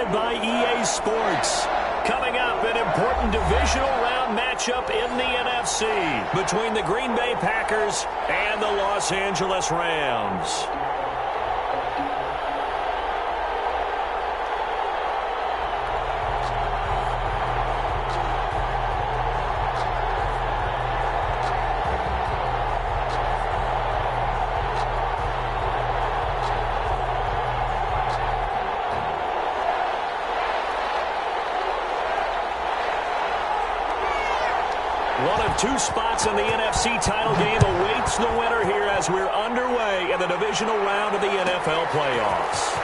presented by EA Sports. Coming up, an important divisional round matchup in the NFC between the Green Bay Packers and the Los Angeles Rams. One of two spots in the NFC title game awaits the winner here as we're underway in the divisional round of the NFL playoffs.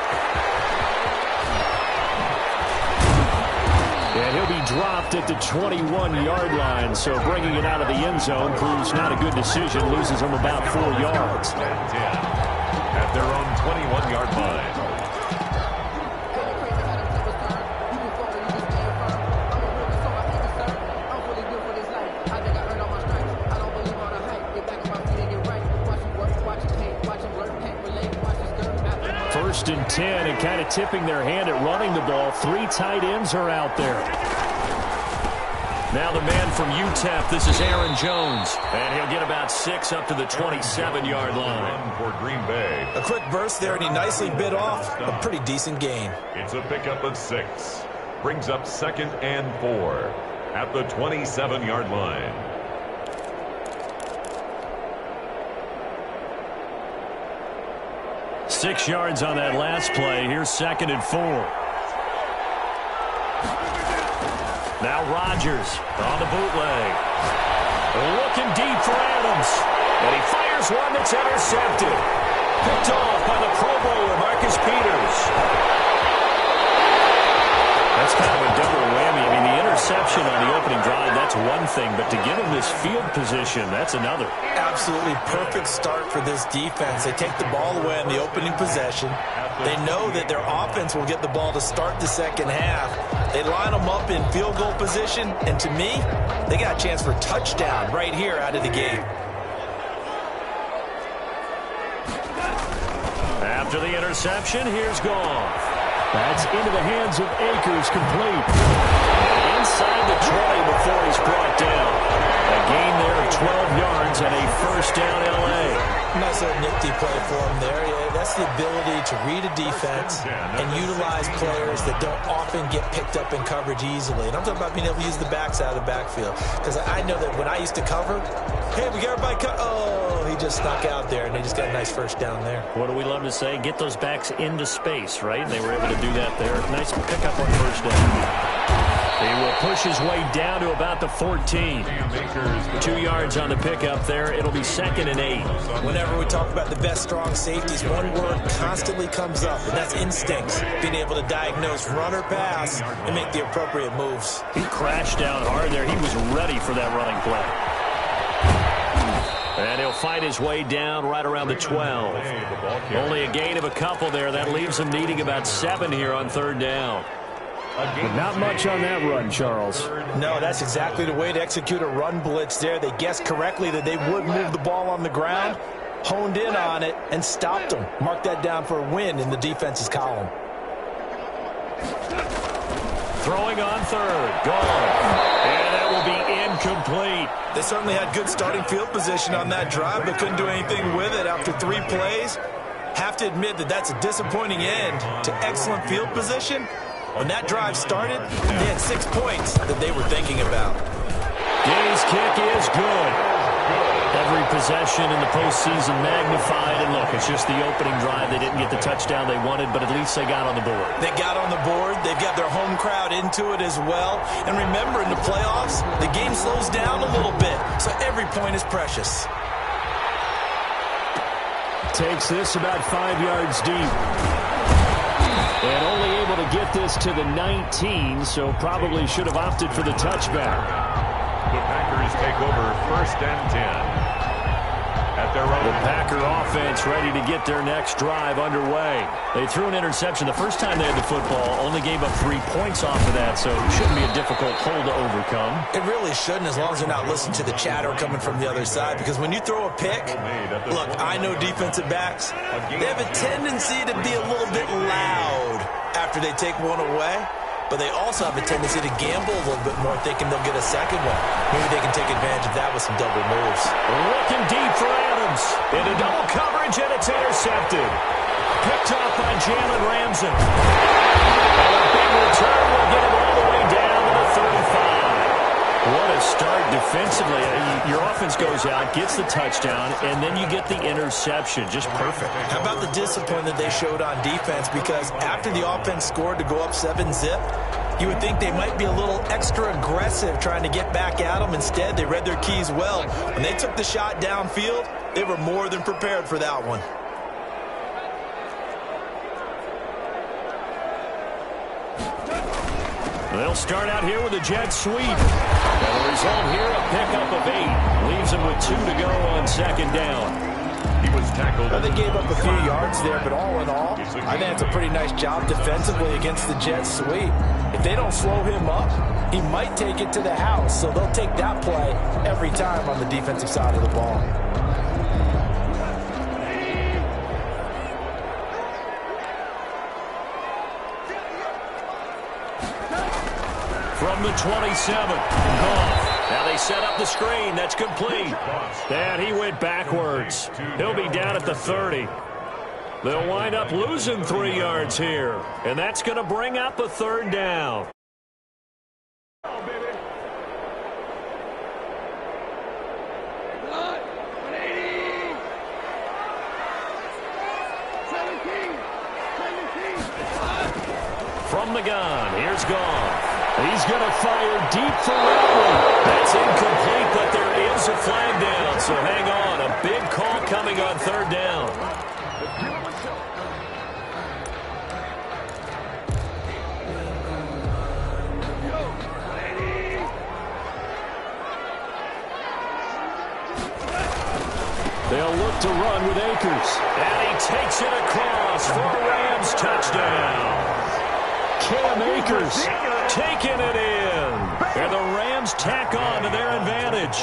And he'll be dropped at the 21-yard line, so bringing it out of the end zone proves not a good decision, loses him about 4 yards. At their own 21-yard line. First and 10, and kind of tipping their hand at running the ball. 3 tight ends are out there. Now the man from UTEP, this is Aaron Jones. And he'll get about 6 up to the 27-yard line. For Green Bay. A quick burst there, and he nicely bit off a pretty decent gain. It's a pickup of 6. Brings up 2nd and 4 at the 27-yard line. Six yards on that last play. Here's 2nd and 4. Now Rodgers on the bootleg. Looking deep for Adams. And he fires one that's intercepted. Picked off by the Pro Bowler, Marcus Peters. That's kind of a double whammy. I mean, the interception on the opening drive, that's one thing. But to give him this field position, that's another. Absolutely perfect start for this defense. They take the ball away in the opening possession. They know that their offense will get the ball to start the second half. They line them up in field goal position. And to me, they got a chance for a touchdown right here out of the gate. After the interception, here's Goff. That's into the hands of Akers, complete. Inside the 20 before he's brought down. A gain there of 12 yards and a first down L.A. Nice little nifty play for him there. Yeah, that's the ability to read a defense and utilize players that don't often get picked up in coverage easily. And I'm talking about being able to use the backs out of the backfield. Because I know that when I used to cover, hey, we got everybody oh, he just snuck out there, and they just got a nice first down there. What do we love to say? Get those backs into space, right? And they were able to do that there. Nice pickup on first down. He will push his way down to about the 14. 2 yards on the pickup there. It'll be 2nd and 8. Whenever we talk about the best strong safeties, one word constantly comes up, and that's instincts. Being able to diagnose run or pass and make the appropriate moves. He crashed down hard there. He was ready for that running play. And he'll fight his way down right around the 12. Only a gain of a couple there. That leaves him needing about 7 here on 3rd down. But not much on that run, Charles. No, that's exactly the way to execute a run blitz there. They guessed correctly that they would move the ball on the ground, honed in on it, and stopped them. Mark that down for a win in the defense's column. Throwing on 3rd. Gone. And that will be incomplete. They certainly had good starting field position on that drive, but couldn't do anything with it after 3 plays. Have to admit that that's a disappointing end to excellent field position. When that drive started, they had 6 points that they were thinking about. Gay's kick is good. Every possession in the postseason magnified. And look, it's just the opening drive. They didn't get the touchdown they wanted, but at least they got on the board. They got on the board. They've got their home crowd into it as well. And remember, in the playoffs, the game slows down a little bit, so every point is precious. Takes this about 5 yards deep. And only able to get this to the 19, so probably should have opted for the touchback. The Packers take over 1st and 10. At their own. The Packer offense ready to get their next drive underway. They threw an interception the first time they had the football, only gave up 3 points off of that, so it shouldn't be a difficult hole to overcome. It really shouldn't, as long as they're not listening to the chatter coming from the other side, because when you throw a pick, look, I know defensive backs, they have a tendency to be a little bit loud after they take one away, but they also have a tendency to gamble a little bit more, thinking they'll get a second one. Maybe they can take advantage of that with some double moves. Looking deep for Adams. Into double coverage, and it's intercepted. Picked off by Jalen Ramsey. And a big return will get him all the way down to the 35. What a start defensively. Your offense goes out, gets the touchdown, and then you get the interception. Just perfect. How about the discipline that they showed on defense? Because after the offense scored to go up 7-zip, you would think they might be a little extra aggressive trying to get back at them. Instead, they read their keys well. When they took the shot downfield, they were more than prepared for that one. They'll start out here with a jet sweep. And the result here, a pickup of 8. Leaves them with 2 to go on second down. He was tackled. Well, they gave up a few yards there, but all in all, I think it's a pretty nice job defensively against the jet sweep. If they don't slow him up, he might take it to the house, so they'll take that play every time on the defensive side of the ball. From the 27, Goff. Now they set up the screen. That's complete. And he went backwards. He'll be down at the 30. They'll wind up losing 3 yards here. And that's going to bring up a third down. From the gun, here's Goff. He's going to fire deep for Rattler. That's incomplete, but there is a flag down, so hang on. A big call coming on third down. They'll look to run with Akers. And he takes it across for a Rams touchdown. Cam Akers taking it in. And the Rams tack on to their advantage.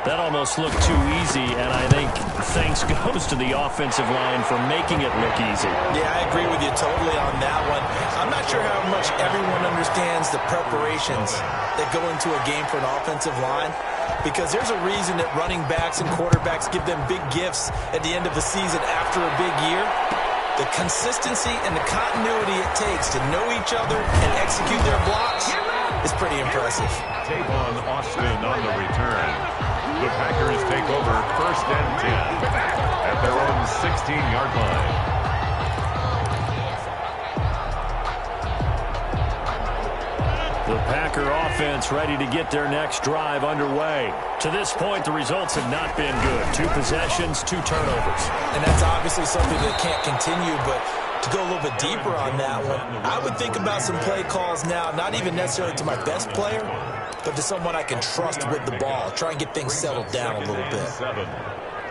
That almost looked too easy, and I think thanks goes to the offensive line for making it look easy. Yeah, I agree with you totally on that one. I'm not sure how much everyone understands the preparations that go into a game for an offensive line, because there's a reason that running backs and quarterbacks give them big gifts at the end of the season after a big year. The consistency and the continuity it takes to know each other and execute their blocks is pretty impressive. Tavon Austin on the return. The Packers take over 1st and 10 at their own 16-yard line. The Packer offense ready to get their next drive underway. To this point, the results have not been good. 2 possessions, 2 turnovers. And that's obviously something that can't continue, but to go a little bit deeper on that one, I would think about some play calls now, not even necessarily to my best player, but to someone I can trust with the ball. Try and get things settled down a little bit.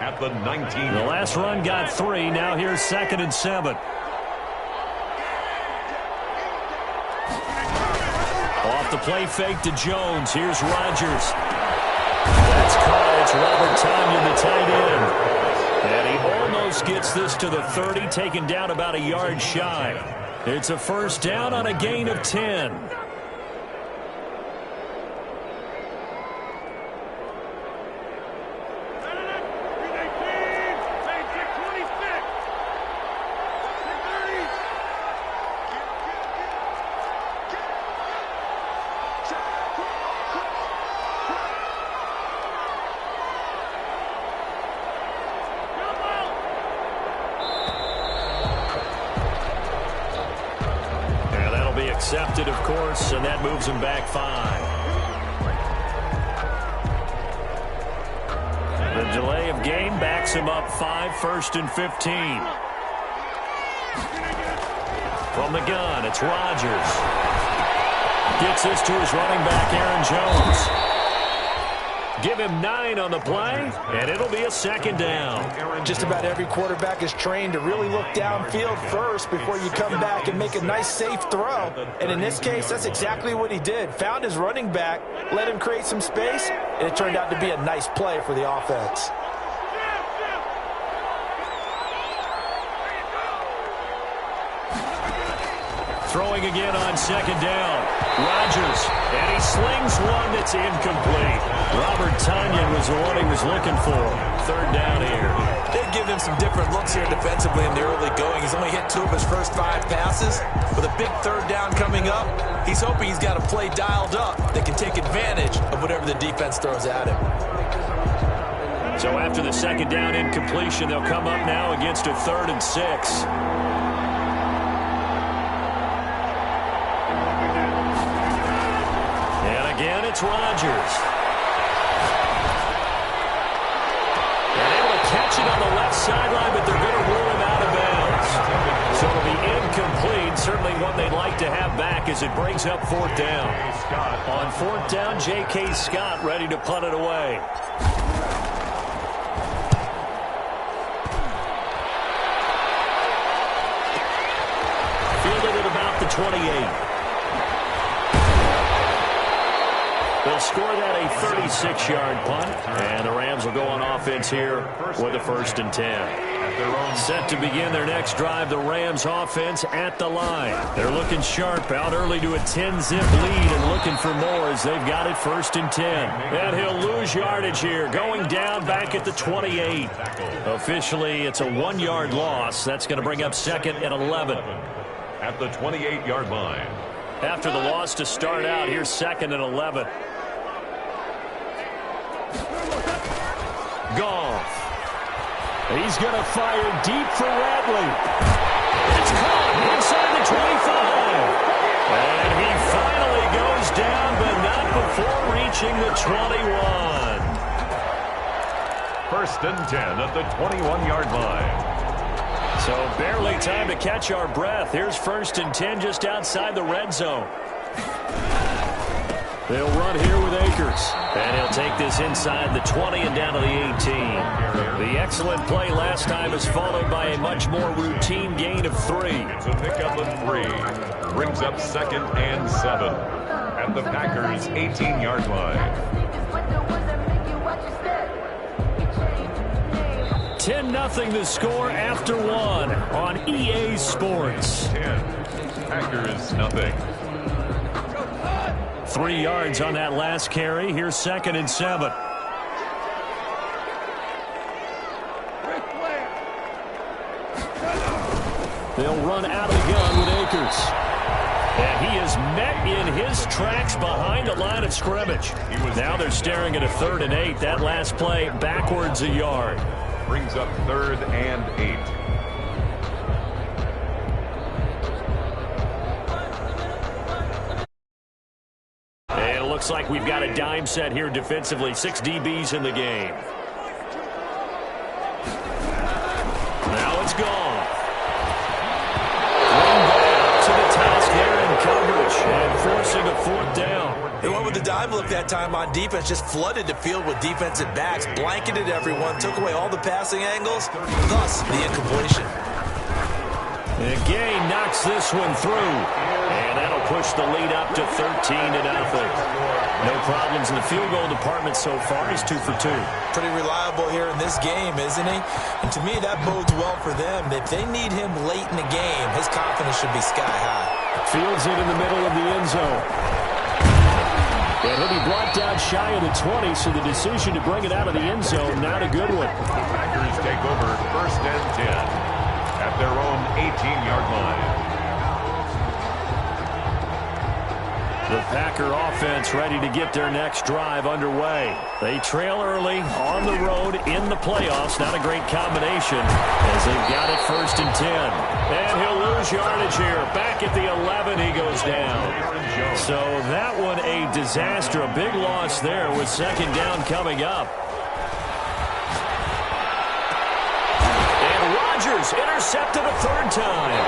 At the 19. The last run got 3. Now here's 2nd and 7. Off the play fake to Jones. Here's Rodgers. That's caught. It's Robert Tonyan, the tight end. And he almost gets this to the 30, taken down about a yard shy. It's a first down on a gain of 10. Accepted, of course, and that moves him back 5. The delay of game backs him up 5, 1st and 15. From the gun, it's Rodgers. Gets this to his running back, Aaron Jones. Give him 9 on the play, and it'll be a 2nd down. Just about every quarterback is trained to really look downfield first before you come back and make a nice, safe throw. And in this case, that's exactly what he did. Found his running back, let him create some space, and it turned out to be a nice play for the offense. Throwing again on second down. Rodgers, and he slings one that's incomplete. Robert Tonyan was the one he was looking for. Third down here. They've given him some different looks here defensively in the early going. He's only hit 2 of his first 5 passes. With a big third down coming up, he's hoping he's got a play dialed up that can take advantage of whatever the defense throws at him. So after the second down incompletion, they'll come up now against a 3rd and 6. And again, it's Rodgers. And able to catch it on the left sideline, but they're going to rule him out of bounds. So it'll be incomplete. Certainly one they'd like to have back as it brings up 4th down. On 4th down, J.K. Scott ready to punt it away. Fielded at about the 28. They'll score that a 36-yard punt, and the Rams will go on offense here with a 1st and 10. Set to begin their next drive, the Rams offense at the line. They're looking sharp, out early to a 10-zip lead and looking for more as they've got it 1st and 10. And he'll lose yardage here, going down back at the 28. Officially, it's a 1-yard loss. That's going to bring up 2nd and 11. At the 28-yard line. After the loss to start out, here's 2nd and 11. Goff. He's going to fire deep for Ratley. It's caught inside the 25. And he finally goes down, but not before reaching the 21. 1st and 10 at the 21-yard line. So barely time to catch our breath. Here's 1st and 10 just outside the red zone. They'll run here with Akers. And he'll take this inside the 20 and down to the 18. The excellent play last time is followed by a much more routine gain of 3. It's a pickup of 3. Brings up 2nd and 7 at the Packers' 18-yard line. 10-0 the score after 1 on EA Sports. 10. Packers nothing. 3 yards on that last carry. Here's 2nd and 7. They'll run out of the gun with Akers. And he is met in his tracks behind the line of scrimmage. Now they're staring at a 3rd and 8. That last play backwards a yard. Brings up 3rd and 8. And it looks like we've got a dime set here defensively. 6 DBs in the game. Now it's gone. Bring back to the task there in coverage and forcing a 4th down. They went with the dime look that time on defense, just flooded the field with defensive backs, blanketed everyone, took away all the passing angles, thus the incompletion. And Gay knocks this one through, and that'll push the lead up to 13-0. No problems in the field goal department so far. He's 2 for 2. Pretty reliable here in this game, isn't he? And to me, that bodes well for them. If they need him late in the game, his confidence should be sky high. Fields it in the middle of the end zone. And he'll be brought down shy of the 20, so the decision to bring it out of the end zone, not a good one. The Packers take over 1st and 10 at their own 18-yard line. The Packer offense ready to get their next drive underway. They trail early on the road in the playoffs. Not a great combination as they've got it 1st and 10. And he'll lose yardage here. Back at the 11, he goes down. So that one a disaster. A big loss there with 2nd down coming up. And Rodgers intercepted a 3rd time.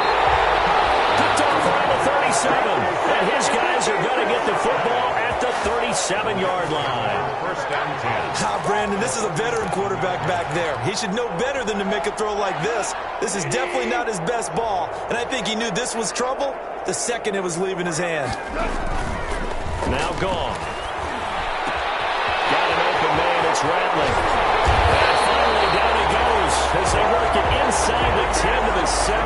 Picked off around the 37. And his guys are going to get the football at the 37-yard line. 1st and 10. Brandon, this is a veteran quarterback back there. He should know better than to make a throw like this. This is definitely not his best ball. And I think he knew this was trouble the second it was leaving his hand. Now gone. Got an open man. It's Ratley. And finally down he goes as they work it inside the 10 to the 7.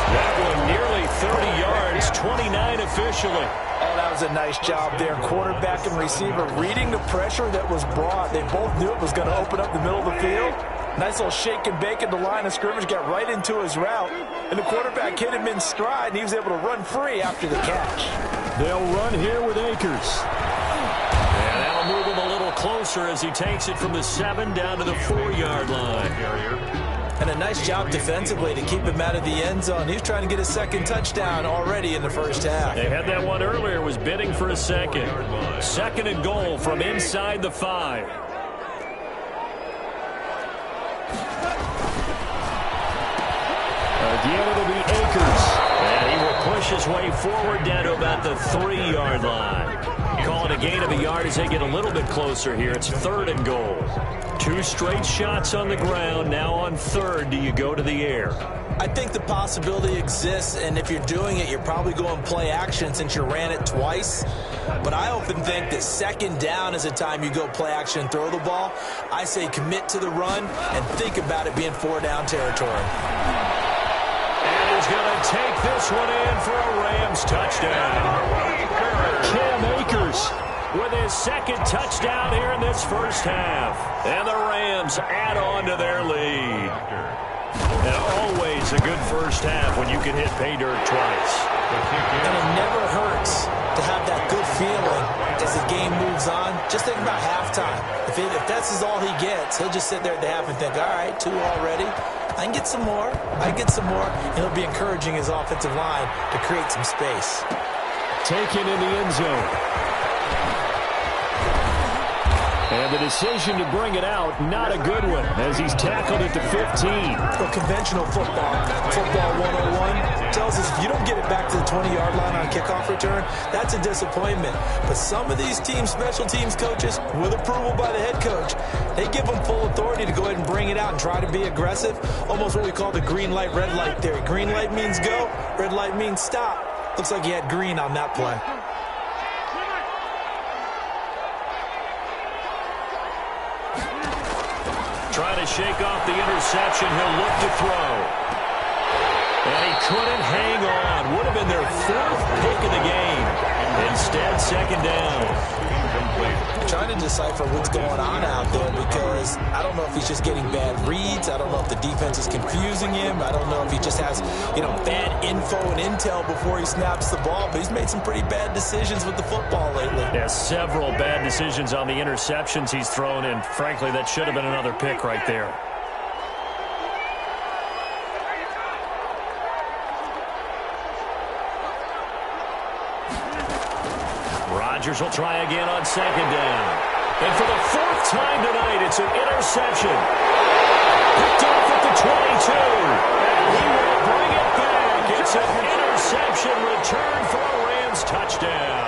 That one nearly 30 yards, 29 officially. Oh, that was a nice job there. Quarterback and receiver reading the pressure that was brought. They both knew it was going to open up the middle of the field. Nice little shake and bake at the line of scrimmage, got right into his route. And the quarterback hit him in stride, and he was able to run free after the catch. They'll run here with Akers. And that'll move him a little closer as he takes it from the 7 down to the 4-yard line. And a nice job defensively to keep him out of the end zone. He was trying to get his second touchdown already in the first half. They had that one earlier, was bidding for a second. 2nd and goal from inside the 5. Again, it'll be Akers. And he will push his way forward down to about the 3-yard line. Call it a gain of a yard as they get a little bit closer here. It's 3rd and goal. 2 straight shots on the ground. Now on 3rd, do you go to the air? I think the possibility exists, and if you're doing it, you're probably going play action since you ran it twice. But I often think that 2nd down is a time you go play action and throw the ball. I say commit to the run and think about it being 4-down territory. And he's going to take this one in for a Rams touchdown. Cam Akers with his 2nd touchdown here in this first half. And the Rams add on to their lead. And always a good first half when you can hit pay dirt twice. And it never hurts to have that good feeling as the game moves on. Just think about halftime. If that's all he gets, he'll just sit there at the half and think, all right, 2 already. I can get some more. I can get some more. And he'll be encouraging his offensive line to create some space. taken in the end zone. And the decision to bring it out, not a good one, as he's tackled at the 15. Well, conventional football 101, tells us if you don't get it back to the 20-yard line on kickoff return, that's a disappointment. But some of these teams, special teams coaches, with approval by the head coach, they give them full authority to go ahead and bring it out and try to be aggressive, almost what we call the green light, red light theory. Green light means go, red light means stop. Looks like he had green on that play. Trying to shake off the interception. He'll look to throw. And he couldn't hang on. Would have been their fourth pick of the game. Instead, second down. Trying to decipher what's going on out there, because I don't know if he's just getting bad reads. I don't know if the defense is confusing him. I don't know if he just has, bad info and intel before he snaps the ball. But he's made some pretty bad decisions with the football lately. Yeah, several bad decisions on the interceptions he's thrown, and frankly, that should have been another pick right there. Rodgers will try again on second down. And for the fourth time tonight, it's an interception. Picked off at the 22. And he will bring it back. It's an interception return for a Rams touchdown.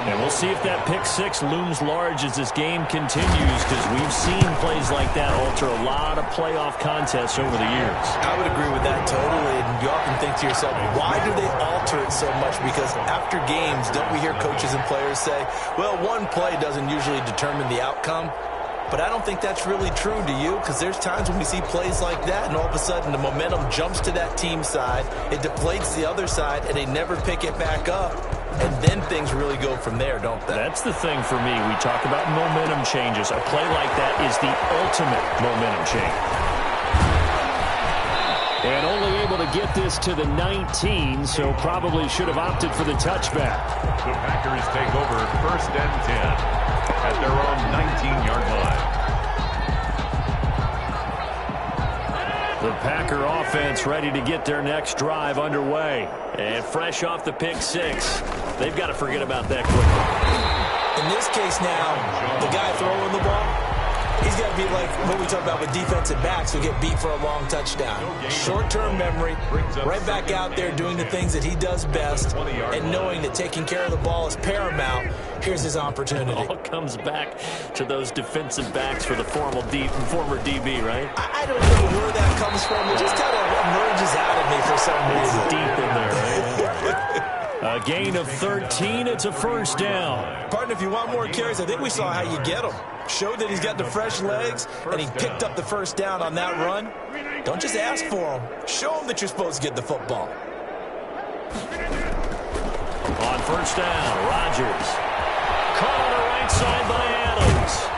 And we'll see if that pick six looms large as this game continues, because we've seen plays like that alter a lot of playoff contests over the years. I would agree with that totally. And you often think to yourself, why do they alter it so much? Because after games, don't we hear coaches and players say, well, one play doesn't usually determine the outcome? But I don't think that's really true, do you? Because there's times when we see plays like that, and all of a sudden the momentum jumps to that team side, it deflates the other side, and they never pick it back up. And then things really go from there, don't they? That's the thing for me. We talk about momentum changes. A play like that is the ultimate momentum change. And only able to get this to the 19, so probably should have opted for the touchback. The Packers take over first and 10 at their own 19-yard line. The Packer offense ready to get their next drive underway. And fresh off the pick six, they've got to forget about that quickly. In this case now, the guy throwing the ball, he's got to be like what we talk about with defensive backs who get beat for a long touchdown. Short-term memory, right back out there doing the things that he does best, and knowing that taking care of the ball is paramount. Here's his opportunity. It all comes back to those defensive backs for the former DB, right? I don't know where that comes from. It just kind of emerges out of me for some reason. It's deep in there, right? A gain of 13. It's a first down. Partner, if you want more carries, I think we saw how you get them. Showed that he's got the fresh legs, and he picked up the first down on that run. Don't just ask for them. Show them that you're supposed to get the football. On first down, Rodgers. Caught on the right side by Adams.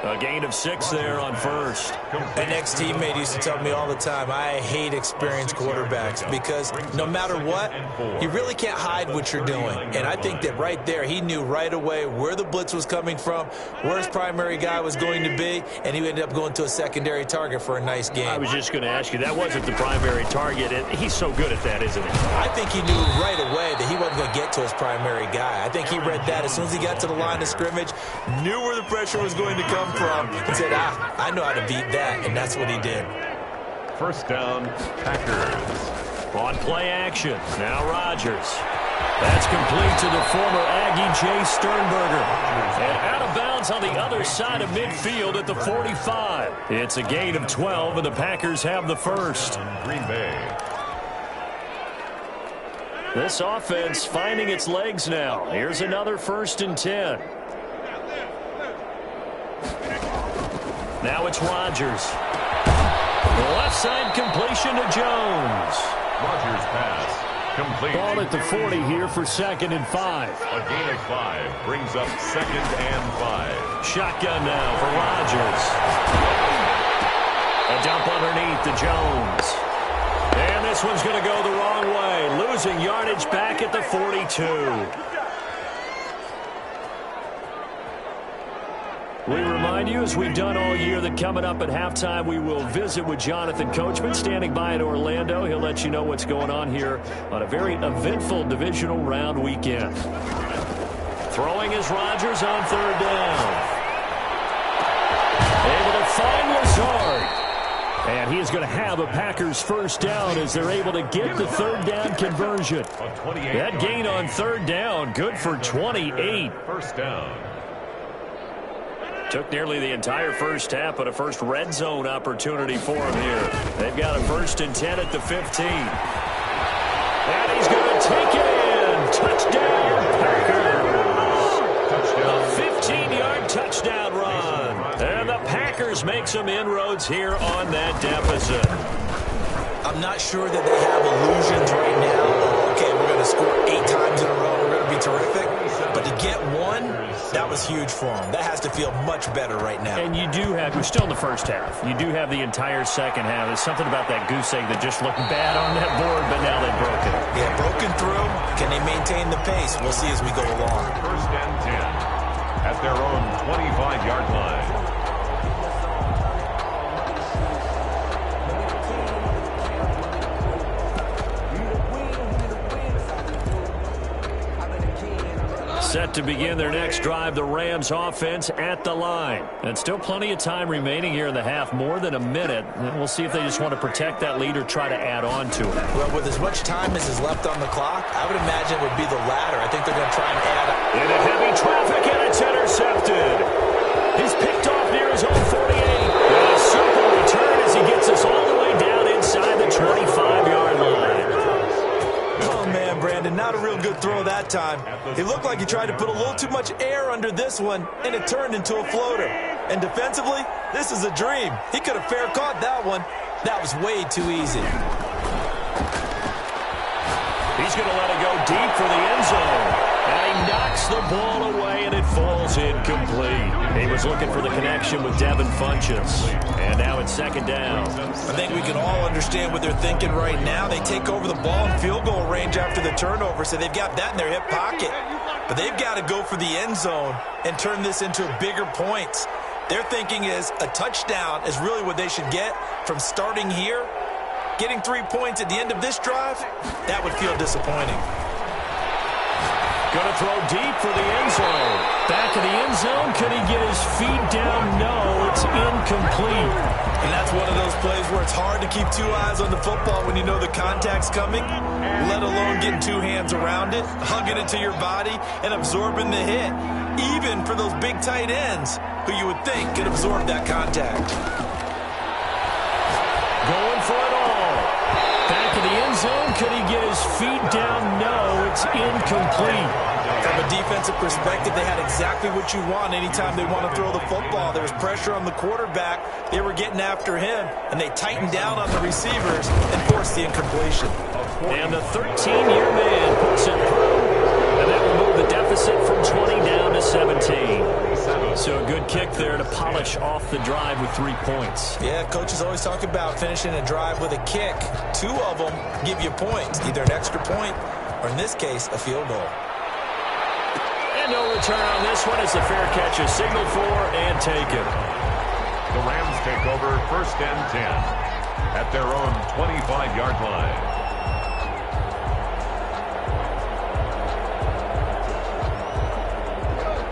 A gain of 6 there on first. An ex-teammate used to tell me all the time, I hate experienced quarterbacks because no matter what, you really can't hide what you're doing. And I think that right there, he knew right away where the blitz was coming from, where his primary guy was going to be, and he ended up going to a secondary target for a nice game. I was just going to ask you, that wasn't the primary target, and he's so good at that, isn't he? I think he knew right away that he wasn't going to get to his primary guy. I think he read that as soon as he got to the line of scrimmage, knew where the pressure was going to come from, and said, I know how to beat that, and that's what he did. First down, Packers. On play action, now Rodgers. That's complete to the former Aggie Jay Sternberger. And out of bounds on the other side of midfield at the 45. It's a gain of 12, and the Packers have the first. Green Bay. This offense finding its legs now. Here's another 1st and 10. Now it's Rodgers. The left side completion to Jones. Rodgers pass. Complete. Ball at the 40 here for 2nd and 5. A gain of 5 brings up 2nd and 5. Shotgun now for Rodgers. A dump underneath to Jones. And this one's going to go the wrong way. Losing yardage back at the 42. We remind you, as we've done all year, that coming up at halftime, we will visit with Jonathan Coachman, standing by in Orlando. He'll let you know what's going on here on a very eventful divisional round weekend. Throwing is Rodgers on 3rd down. Able to find Lazard. And he is going to have a Packers 1st down as they're able to get the 3rd down conversion. That gain on 3rd down, good for 28. First down. Took nearly the entire first half, but a first red zone opportunity for him here. They've got a 1st and 10 at the 15. And he's going to take it in. Touchdown, Packers. A 15-yard touchdown run. And the Packers make some inroads here on that deficit. I'm not sure that they have illusions right now. Okay, we're going to score 8 times in a row. We're going to be terrific. But to get one, that was huge for them. That has to feel much better right now. And you do have, we're still in the first half. You do have the entire second half. There's something about that goose egg that just looked bad on that board, but now they've broken. Yeah, broken through. Can they maintain the pace? We'll see as we go along. 1st and 10 at their own 25-yard line. Set to begin their next drive, the Rams offense at the line. And still plenty of time remaining here in the half, more than a minute. And we'll see if they just want to protect that lead or try to add on to it. Well, with as much time as is left on the clock, I would imagine it would be the latter. I think they're going to try and add up. Into heavy traffic, and it's intercepted. He's picked off near his own 48. And a simple return as he gets us all the way down inside the 25-yard line. Oh, man, Brandon, not a real good throw that time. It looked like he tried to put a little too much air under this one, and it turned into a floater. And defensively, this is a dream. He could have fair caught that one. That was way too easy. He's going to let it go deep for the end zone. And he knocks the ball away, and it falls incomplete. He was looking for the connection with Devin Funchess. And now it's 2nd down. I think we can all understand what they're thinking right now. They take over the ball in field goal range after the turnover, so they've got that in their hip pocket. But they've got to go for the end zone and turn this into bigger points. Their thinking is a touchdown is really what they should get from starting here. Getting 3 points at the end of this drive, that would feel disappointing. Going to throw deep for the end zone. Back of the end zone. Can he get his feet down? No, it's incomplete. And that's one of those plays where it's hard to keep 2 eyes on the football when you know the contact's coming, let alone getting 2 hands around it, hugging it to your body, and absorbing the hit, even for those big tight ends who you would think could absorb that contact. Going for it all. Back of the end zone. Could he get his feet down? No, it's incomplete. From a a defensive perspective, they had exactly what you want anytime they want to throw the football. There was pressure on the quarterback. They were getting after him, and they tightened down on the receivers and forced the incompletion. And the 13-year man puts it through, and that will move the deficit from 20 down to 17. So a good kick there to polish off the drive with 3 points. Yeah, coaches always talk about finishing a drive with a kick. 2 of them give you points, either an extra point or, in this case, a field goal. And no return on this one as the fair catch is signaled for and taken. The Rams take over 1st and 10 at their own 25-yard line.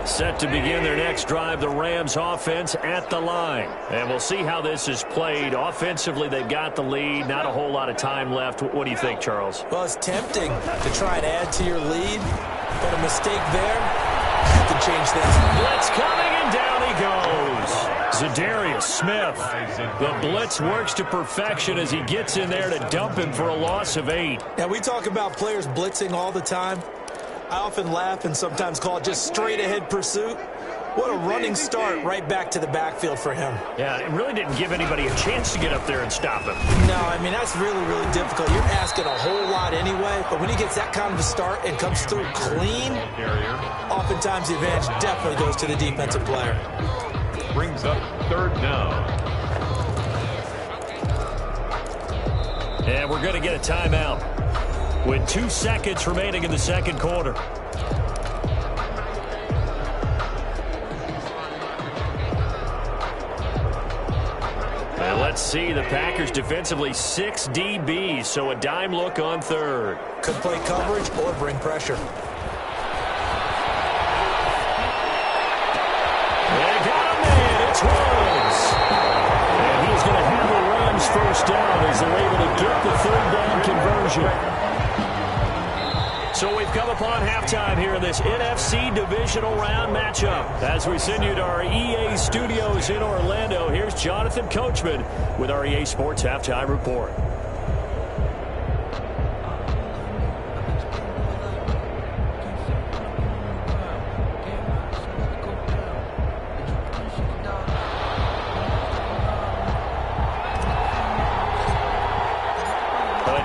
Set to begin their next drive, the Rams offense at the line. And we'll see how this is played. Offensively, they've got the lead. Not a whole lot of time left. What do you think, Charles? Well, it's tempting to try and add to your lead, but a mistake there can change things. Blitz coming, and down he goes. Za'Darius Smith. The blitz works to perfection as he gets in there to dump him for a loss of 8. Now, we talk about players blitzing all the time. I often laugh and sometimes call it just straight-ahead pursuit. What a running start right back to the backfield for him. Yeah, it really didn't give anybody a chance to get up there and stop him. No, I mean, that's really, really difficult. You're asking a whole lot anyway, but when he gets that kind of a start and comes through clean, oftentimes the advantage definitely goes to the defensive player. Brings up 3rd down. And we're going to get a timeout with 2 seconds remaining in the second quarter. And let's see, the Packers defensively 6 DBs, so a dime look on 3rd. Could play coverage or bring pressure. They got a man, it's Rhodes. And he's going to have the Rams first down as they're able to get the 3rd down conversion. So we've come upon halftime here in this NFC Divisional Round matchup. As we send you to our EA studios in Orlando, here's Jonathan Coachman with our EA Sports Halftime Report.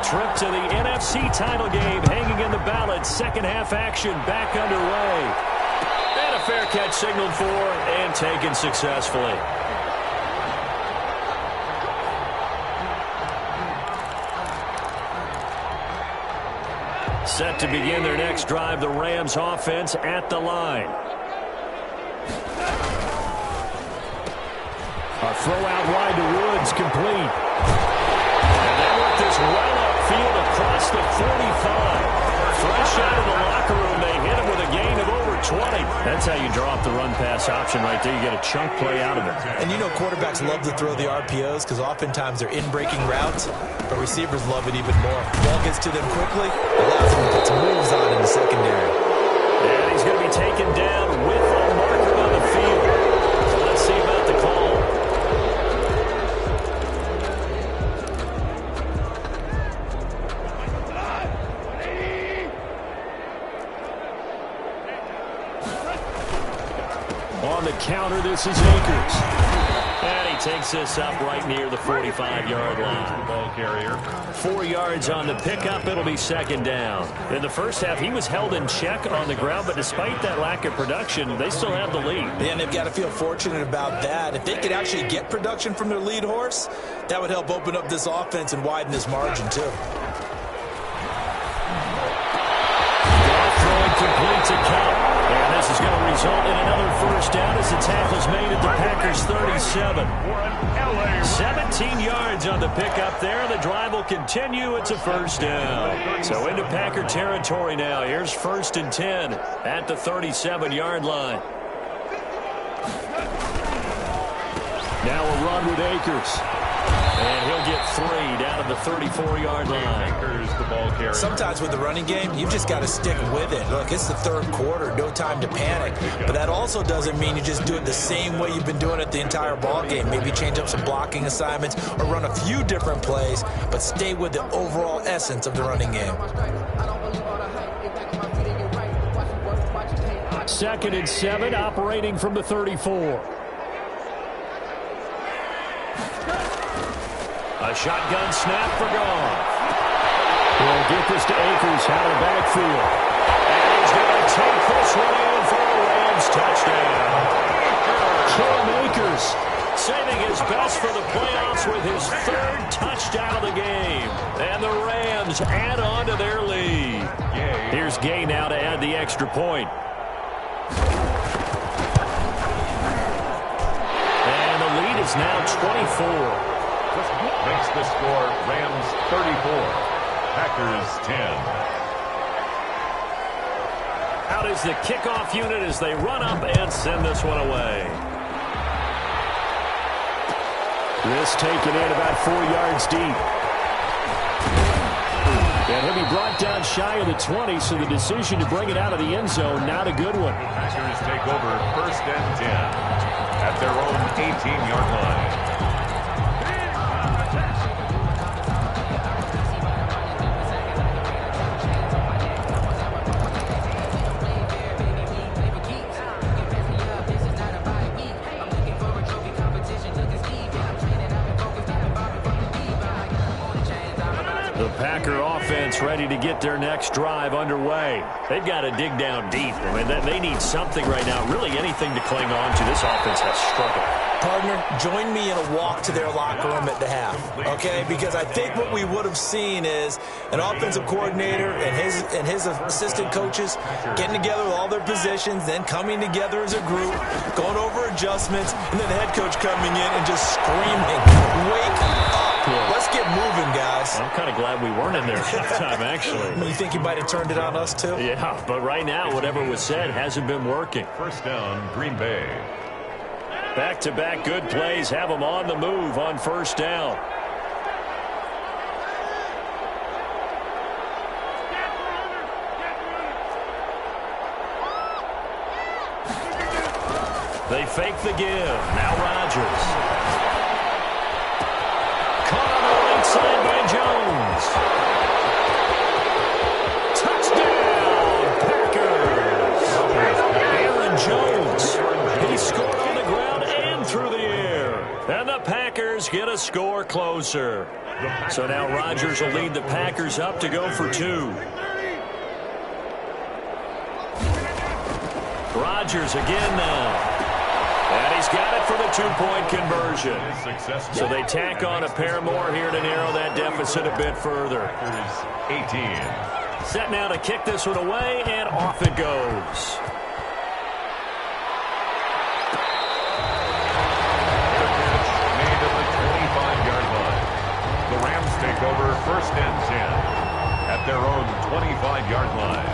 Trip to the NFC title game hanging in the balance. Second half action back underway. And a fair catch signaled for and taken successfully. Set to begin their next drive, the Rams offense at the line. A throw out wide to Woods, complete. And they work this well upfield across the 45. Fresh out of the locker room, they hit him with a gain of over 20. That's how you draw up the run-pass option right there. You get a chunk play out of it. And you know quarterbacks love to throw the RPOs because oftentimes they're in-breaking routes, but receivers love it even more. Ball gets to them quickly, allows them to put some moves on in the secondary. And he's going to be taken down with a marker on the field. So let's see about the call. On the counter, this is Akers. And he takes this up right near the 45-yard line. Ball carrier. 4 yards on the pickup. It'll be second down. In the first half, he was held in check on the ground, but despite that lack of production, they still have the lead. Yeah, and they've got to feel fortunate about that. If they could actually get production from their lead horse, that would help open up this offense and widen this margin, too. Ball throwing complete to Cup. And this is going to result in another first down as the tackle's made at the Packers' 37. 17 yards on the pickup there. The drive will continue. It's a first down. So into Packer territory now. Here's 1st and 10 at the 37-yard line. Now a run with Akers. And he'll get 3 down at the 34-yard line. Akers, the ball carrier. Sometimes with the running game, you've just got to stick with it. Look, it's the third quarter, no time to panic. But that also doesn't mean you just do it the same way you've been doing it the entire ball game. Maybe change up some blocking assignments or run a few different plays, but stay with the overall essence of the running game. 2nd and 7, operating from the 34. A shotgun snap for Goff. We'll get this to Akers out of the backfield. And he's going to take this one in for a Rams touchdown. Cam Akers saving his best for the playoffs with his 3rd touchdown of the game. And the Rams add on to their lead. Here's Gay now to add the extra point. And the lead is now 24. Makes the score Rams 34, Packers 10. Out is the kickoff unit as they run up and send this one away. This taken in about 4 yards deep. And he'll be brought down shy of the 20, so the decision to bring it out of the end zone, not a good one. Packers take over 1st and 10 at their own 18-yard line. Packer offense ready to get their next drive underway. They've got to dig down deep. I mean, they need something right now, really anything to cling on to. This offense has struggled. Partner, join me in a walk to their locker room at the half, okay? Because I think what we would have seen is an offensive coordinator and his assistant coaches getting together with all their positions, then coming together as a group, going over adjustments, and then the head coach coming in and just screaming, "Wake up! Let's get moving, guys." I'm kind of glad we weren't in there halftime, actually. You think he might have turned it on us, too? Yeah, but right now, whatever was said hasn't been working. 1st down, Green Bay. Back-to-back good plays have them on the move on 1st down. They fake the give. Now Rodgers. Caught on the right side by Jones. Touchdown, Packers. Aaron Jones. He scored on the ground and through the air. And the Packers get a score closer. So now Rodgers will lead the Packers up to go for 2. Rodgers again now. And he's got it for the 2-point conversion. So they tack on a pair more here to narrow that deficit a bit further. 18. Set now to kick this one away, and off it goes. Made at the 25-yard line. The Rams take over 1st and 10 at their own 25-yard line.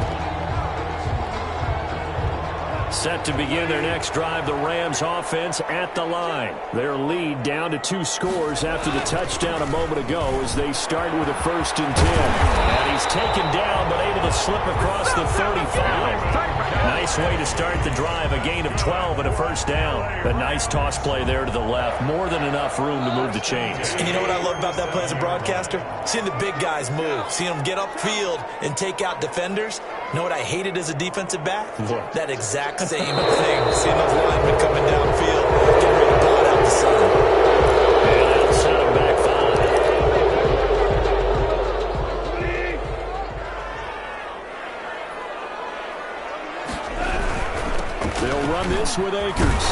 Set to begin their next drive, the Rams offense at the line. Their lead down to 2 scores after the touchdown a moment ago as they start with a 1st and 10. And he's taken down but able to slip across the 35. Nice way to start the drive, a gain of 12 and a 1st down. A nice toss play there to the left, more than enough room to move the chains. And you know what I love about that play as a broadcaster? Seeing the big guys move, seeing them get upfield and take out defenders. You know what I hated as a defensive back? What? That exact same thing. Seeing those linemen coming downfield, getting ready to blot out the sun. And that'll set them back 5. They'll run this with Akers.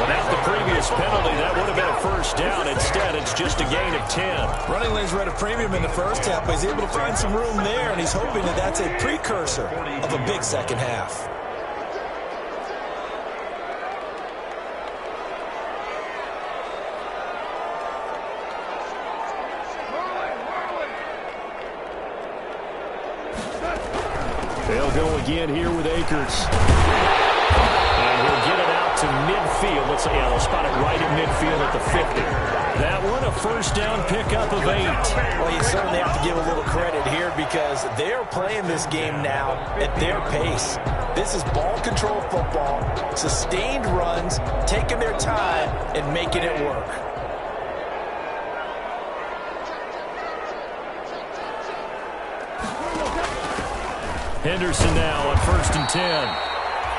Without the previous penalty, that would have been a 1st down. Instead, it's just a gain of 10. Running lanes were at a premium in the first half, but he's able to find some room there, and he's hoping that that's a precursor of a big second half. They'll go again here with Akers. And he'll get it out to midfield. They'll spot it right at midfield at the 50. That one, a 1st down pickup of 8. Well, you certainly have to give a little credit here because they're playing this game now at their pace. This is ball control football, sustained runs, taking their time and making it work. Henderson now on 1st and 10.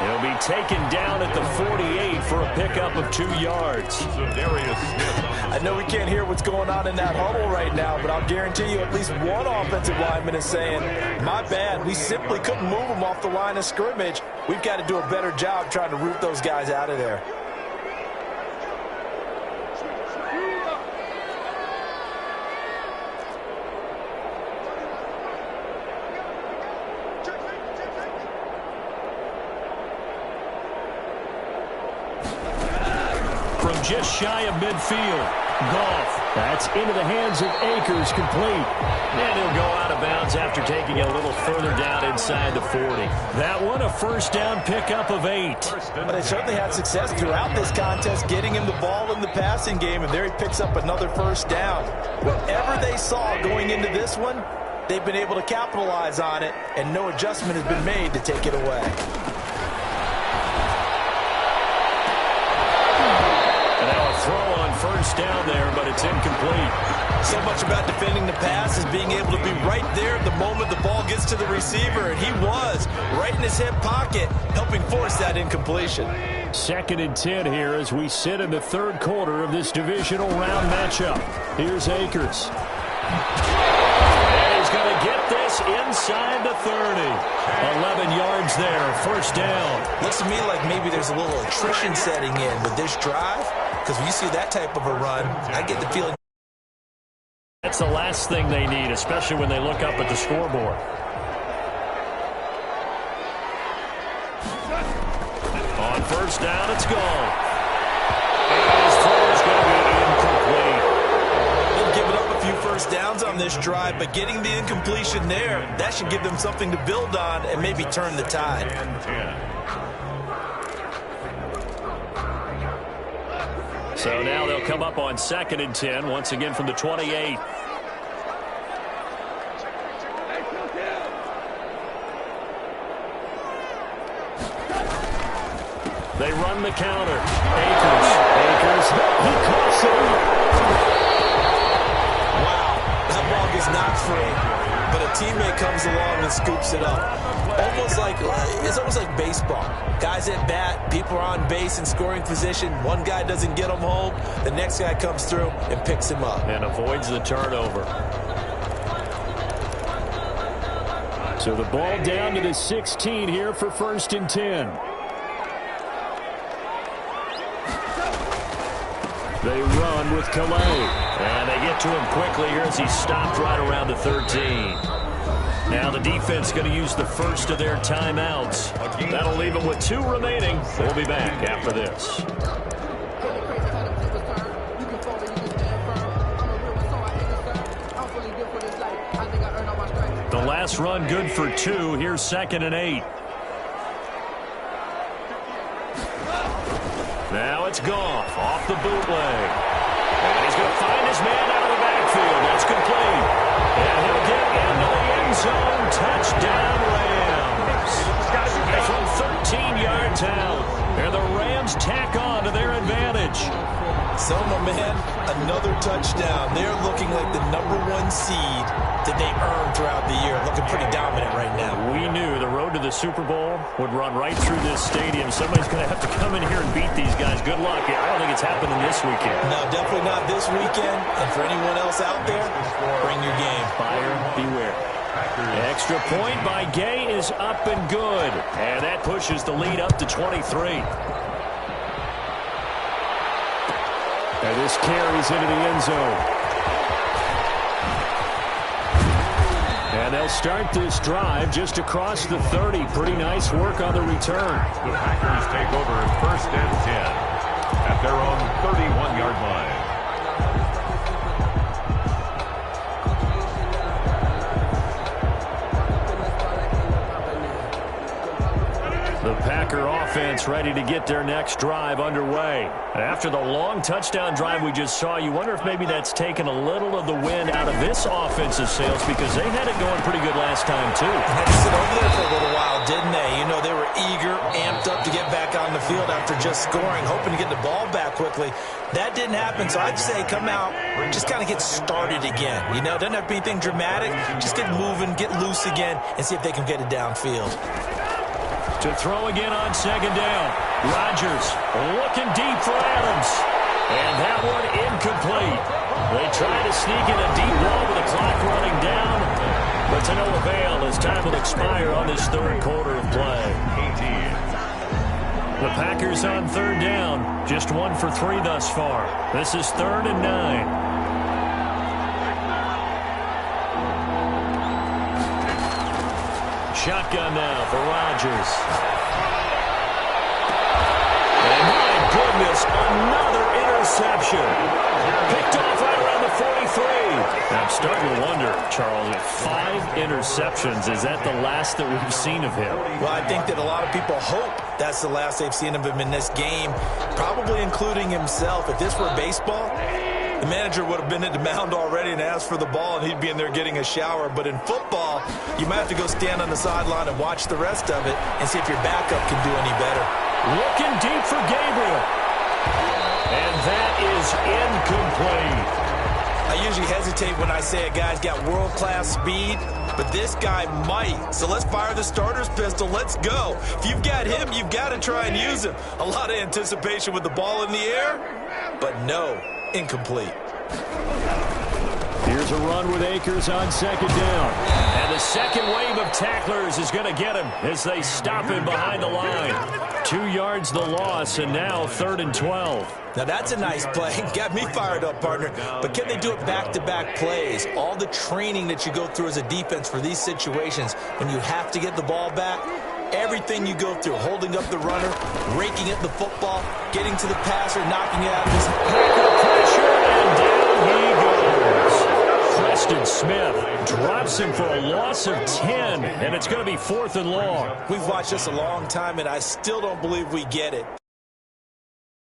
He'll be taken down at the 48 for a pickup of 2 yards. I know we can't hear what's going on in that huddle right now, but I'll guarantee you at least one offensive lineman is saying, my bad, we simply couldn't move them off the line of scrimmage. We've got to do a better job trying to root those guys out of there. Just shy of midfield. Goff. That's into the hands of Akers, complete. And he'll go out of bounds after taking it a little further down inside the 40. That one, a first down pickup of 8. But they certainly had success throughout this contest, getting him the ball in the passing game, and there he picks up another first down. Whatever they saw going into this one, they've been able to capitalize on it, and no adjustment has been made to take it away. Throw on first down there, but it's incomplete. So much about defending the pass is being able to be right there at the moment the ball gets to the receiver, and he was right in his hip pocket, helping force that incompletion. 2nd and 10 here as we sit in the 3rd quarter of this divisional round matchup. Here's Akers. And he's going to get this inside the 30. 11 yards there, first down. Looks to me like maybe there's a little attrition setting in with this drive. Because when you see that type of a run, I get the feeling that's the last thing they need, especially when they look up at the scoreboard. On first down, it's gone. And his throw is going to be incomplete. They've given up a few first downs on this drive, but getting the incompletion there, that should give them something to build on and maybe turn the tide. So now they'll come up on 2nd and 10, once again from the 28. They run the counter. Akers, he coughs it. Wow, that ball gets knocked free, but a teammate comes along and scoops it up. It's almost like baseball. Guys at bat, people are on base in scoring position. One guy doesn't get him home. The next guy comes through and picks him up. And avoids the turnover. So the ball down to the 16 here for 1st and 10. They run with Calais. And they get to him quickly here as he stopped right around the 13. Now the defense going to use the first of their timeouts. That'll leave them with 2 remaining. We'll be back after this. The last run good for 2. Here's 2nd and 8. Now it's Goff off the bootleg. And he's going to find his man out of the backfield. That's complete. And he'll get into the end zone. Touchdown, Rams. From 13 yards out. And the Rams tack on to their advantage. So, my man, another touchdown. They're looking like the #1 seed that they earned throughout the year. Looking pretty dominant right now. We knew the road to the Super Bowl would run right through this stadium. Somebody's going to have to come in here and beat these guys. Good luck. I don't think it's happening this weekend. No, definitely not this weekend. And for anyone else out there, bring your game. Buyer beware. Extra point by Gay is up and good. And that pushes the lead up to 23. And this carries into the end zone. And they'll start this drive just across the 30. Pretty nice work on the return. The Packers take over 1st and 10 at their own 31-yard line. The Packer offense ready to get their next drive underway. After the long touchdown drive we just saw, you wonder if maybe that's taken a little of the wind out of this offensive sails because they had it going pretty good last time, too. They had to sit over there for a little while, didn't they? You know, they were eager, amped up to get back on the field after just scoring, hoping to get the ball back quickly. That didn't happen, so I'd say come out, just kind of get started again. You know, doesn't have to be anything dramatic. Just get moving, get loose again, and see if they can get it downfield. To throw again on second down. Rodgers looking deep for Adams. And that one incomplete. They try to sneak in a deep ball with the clock running down, but to no avail as time will expire on this third quarter of play. The Packers on third down. Just 1 for 3 thus far. This is 3rd and 9. Shotgun now for Rodgers. And my goodness, another interception. Picked off right around the 43. I'm starting to wonder, Charles, 5 interceptions. Is that the last that we've seen of him? Well, I think that a lot of people hope that's the last they've seen of him in this game, probably including himself. If this were baseball, the manager would have been at the mound already and asked for the ball, and he'd be in there getting a shower. But in football, you might have to go stand on the sideline and watch the rest of it and see if your backup can do any better. Looking deep for Gabriel. And that is incomplete. I usually hesitate when I say a guy's got world-class speed, but this guy might. So let's fire the starter's pistol. Let's go. If you've got him, you've got to try and use him. A lot of anticipation with the ball in the air, but no. Incomplete. Here's a run with Akers on second down. And the second wave of tacklers is going to get him as they stop him behind the line. 2 yards the loss, and now 3rd and 12. Now that's a nice play. Got me fired up, partner. But can they do it back-to-back plays? All the training that you go through as a defense for these situations, when you have to get the ball back, everything you go through, holding up the runner, raking at the football, getting to the passer, knocking it out of his pressure, and down he goes. Preston Smith drops him for a loss of 10, and it's going to be 4th and long. We've watched this a long time, and I still don't believe we get it.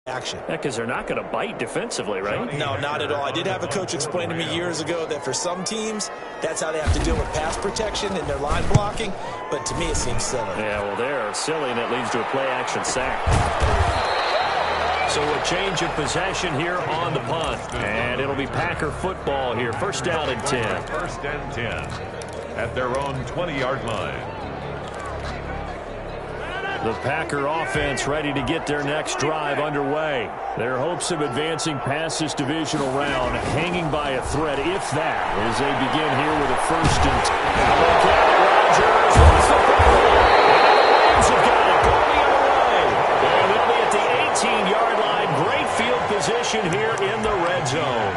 Action. Yeah, because they're not going to bite defensively, right? No, not at all. I did have a coach explain to me years ago that for some teams, that's how they have to deal with pass protection and their line blocking. But to me, it seems silly. Yeah, well, they're silly, and that leads to a play-action sack. So a change of possession here on the punt. And it'll be Packer football here. 1st down and 10. 1st and 10 at their own 20-yard line. The Packer offense ready to get their next drive underway. Their hopes of advancing past this divisional round hanging by a thread, if that, as they begin here with a 1st and 10. Look at it, Rodgers wants the ball. And the Rams have got it going the other way. And they'll be at the 18-yard line. Great field position here in the red zone.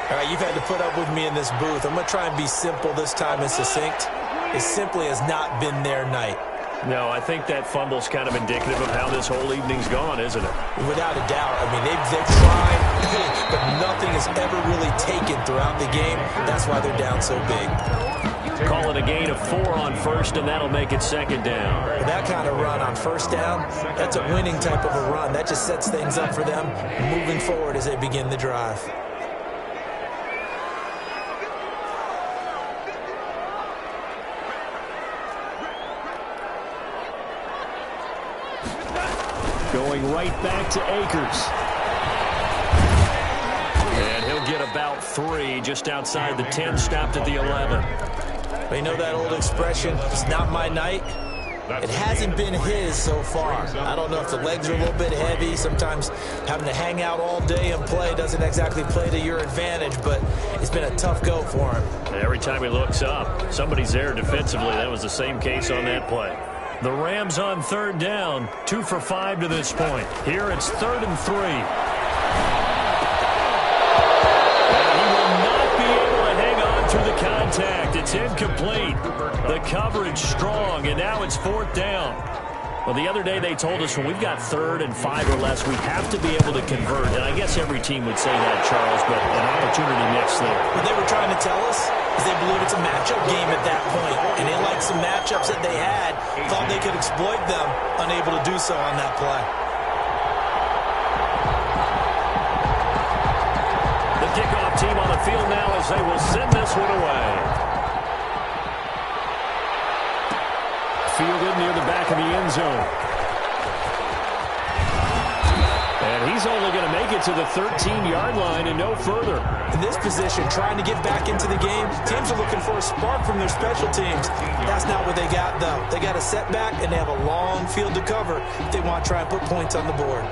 All right, you've had to put up with me in this booth. I'm going to try and be simple this time and succinct. It simply has not been their night. No, I think that fumble's kind of indicative of how this whole evening's gone, isn't it? Without a doubt. I mean, they've tried, but nothing is ever really taken throughout the game. That's why they're down so big. Call it a gain of 4 on 1st, and that'll make it 2nd down. With that kind of run on 1st down, that's a winning type of a run. That just sets things up for them moving forward as they begin the drive. Going right back to Akers. And he'll get about 3 just outside the 10, stopped at the 11. But you know that old expression, it's not my night? It hasn't been his so far. I don't know if the legs are a little bit heavy. Sometimes having to hang out all day and play doesn't exactly play to your advantage, but it's been a tough go for him. Every time he looks up, somebody's there defensively. That was the same case on that play. The Rams on 3rd down, 2 for 5 to this point. Here it's 3rd and 3. And he will not be able to hang on through the contact. It's incomplete. The coverage strong, and now it's 4th down. Well, the other day they told us when we've got 3rd and 5 or less, we have to be able to convert. And I guess every team would say that, Charles, but an opportunity missed there. What they were trying to tell us, is they believe it's a matchup game at that point, and they like some matchups that they had, thought they could exploit them, unable to do so on that play. The kickoff team on the field now as they will send this one away. Fielded near the back of the end zone. And he's only going to make it to the 13-yard line and no further. In this position, trying to get back into the game, teams are looking for a spark from their special teams. That's not what they got, though. They got a setback, and they have a long field to cover if they want to try and put points on the board.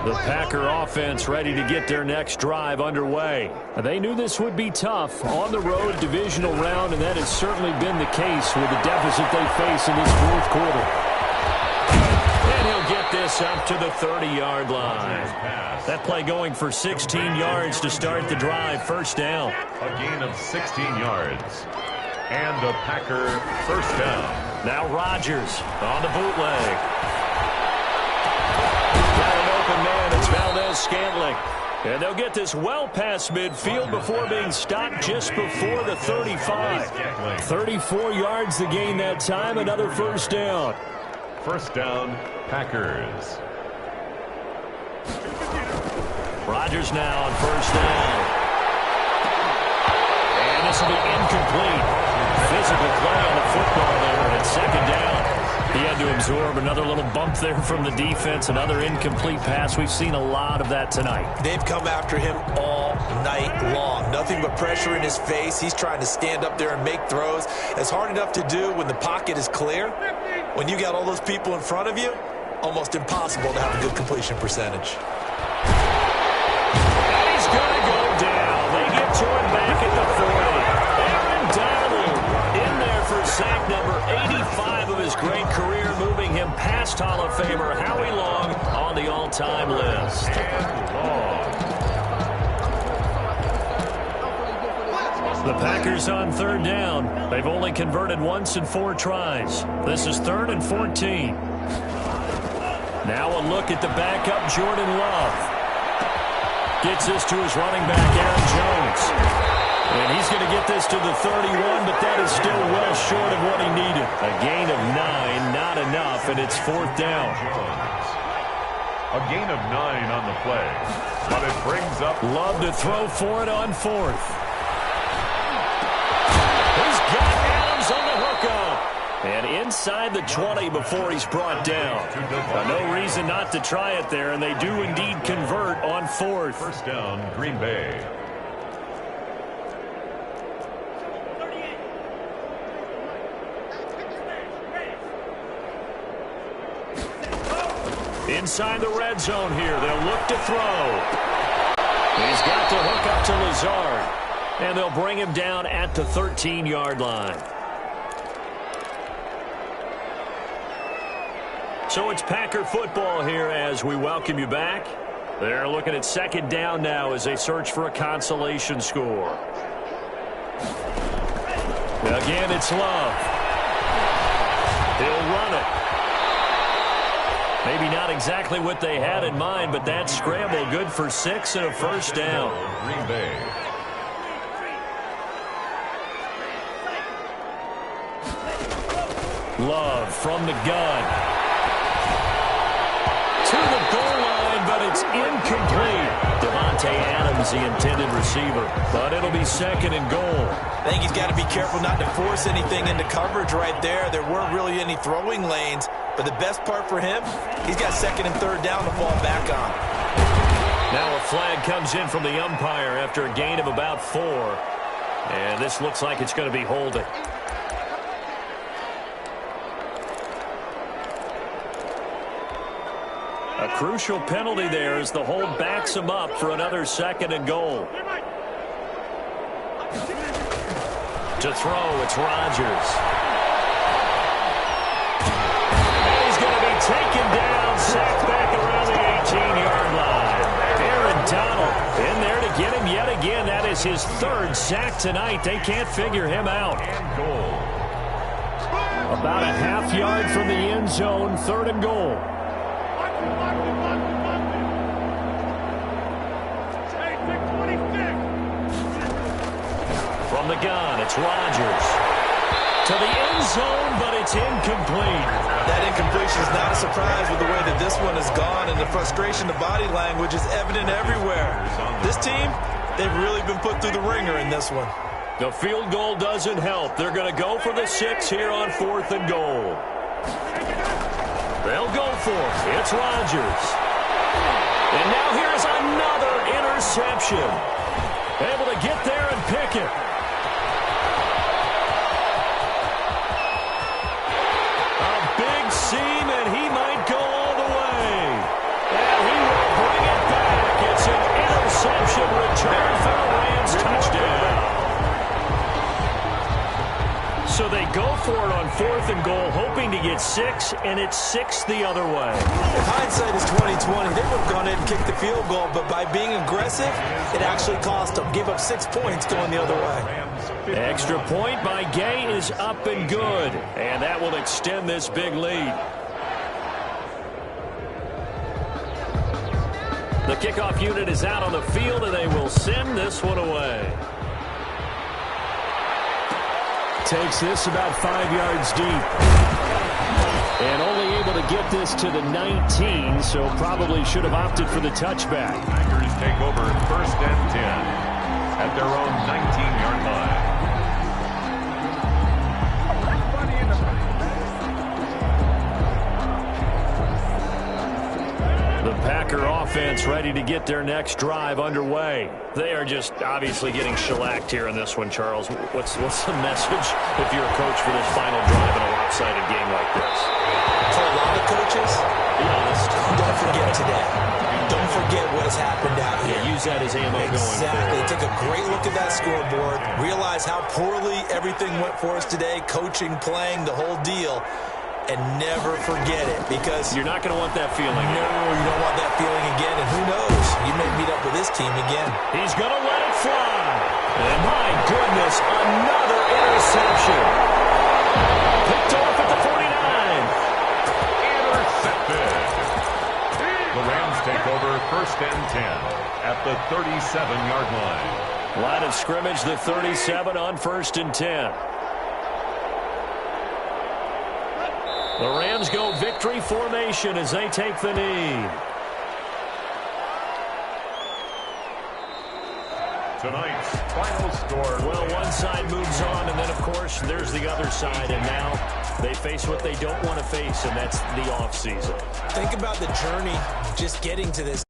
The Packer offense ready to get their next drive underway. They knew this would be tough on the road divisional round, and that has certainly been the case with the deficit they face in this fourth quarter. And he'll get this up to the 30-yard line. That play going for 16 yards to start the drive. First down. A gain of 16 yards. And a Packer first down. Now Rodgers on the bootleg. Got an open man. It's Valdez-Scantling. And they'll get this well past midfield before being stopped just before the 35. 34 yards to gain that time. Another first down. First down, Packers. Rodgers now on first down. And this will be incomplete. Physical play on the football there at second down. He had to absorb another little bump there from the defense, another incomplete pass. We've seen a lot of that tonight. They've come after him all night long. Nothing but pressure in his face. He's trying to stand up there and make throws. It's hard enough to do when the pocket is clear. When you got all those people in front of you, almost impossible to have a good completion percentage. And he's going to go down. They get to him back at the 40. Aaron Donald in there for sack number 85 of his great career, moving him past Hall of Famer Howie Long on the all-time list. The Packers on third down. They've only converted once in 4 tries. This is 3rd and 14. Now a look at the backup, Jordan Love. Gets this to his running back, Aaron Jones. And he's going to get this to the 31, but that is still well short of what he needed. A gain of 9, not enough, and it's 4th down. A gain of 9 on the play, but it brings up Love to throw for it on 4th. He's got Adams on the hookup. And inside the 20 before he's brought down. No reason not to try it there, and they do indeed convert on 4th. First down, Green Bay. Inside the red zone here. They'll look to throw. He's got to hook up to Lazard. And they'll bring him down at the 13-yard line. So it's Packer football here as we welcome you back. They're looking at second down now as they search for a consolation score. Again, it's Love. He'll run it. Maybe not exactly what they had in mind, but that scramble good for 6 and a first down. Green Bay. Love from the gun. To the goal line, but it's incomplete. Devontae Adams, the intended receiver. But it'll be 2nd and goal. I think he's got to be careful not to force anything into coverage right there. There weren't really any throwing lanes. But the best part for him, he's got 2nd and 3rd down to fall back on. Now a flag comes in from the umpire after a gain of about 4. And this looks like it's going to be holding. A crucial penalty there as the hold backs him up for another 2nd and goal. To throw, it's Rodgers. And he's going to be taken down, sacked back around the 18-yard line. Aaron Donald in there to get him yet again. That is his 3rd sack tonight. They can't figure him out. And goal. About a half yard from the end zone, 3rd and goal. From the gun, it's Rodgers. To the end zone, but it's incomplete. That incompletion is not a surprise with the way that this one has gone, and the frustration, the body language is evident everywhere. This team, they've really been put through the ringer in this one. The field goal doesn't help. They're going to go for the 6 here on 4th and goal. They'll go for it. It's Rodgers. And now here's another interception. Able to get there and pick it. A big seam, and he might go all the way. And he will bring it back. It's an interception return for the Rams touchdown. So they go for it on 4th and goal, hoping to get 6, and it's 6 the other way. If hindsight is 20/20, they would have gone in and kicked the field goal, but by being aggressive, it actually cost them. Gave up 6 points going the other way. Extra point by Gay is up and good, and that will extend this big lead. The kickoff unit is out on the field, and they will send this one away. Takes this about 5 yards deep. And only able to get this to the 19, so probably should have opted for the touchback. Tigers take over 1st and 10 at their own 19-yard line. The Packer offense ready to get their next drive underway. They are just obviously getting shellacked here in this one, Charles. What's the message if you're a coach for this final drive in a lopsided game like this? For a lot of coaches, be honest, don't forget today. Don't forget what has happened out here. Yeah, use that as ammo going forward. Exactly. Take a great look at that scoreboard. Realize how poorly everything went for us today. Coaching, playing, the whole deal. And never forget it, because you're not going to want that feeling. No, you don't want that feeling again. And who knows? You may meet up with this team again. He's going to let it fly. And my goodness, another interception. Picked off at the 49. Intercepted. The Rams take over 1st and 10 at the 37-yard line. Line of scrimmage, the 37 on 1st and 10. The Rams go victory formation as they take the knee. Tonight's final score. Well, one side moves on, and then, of course, there's the other side. And now they face what they don't want to face, and that's the offseason. Think about the journey just getting to this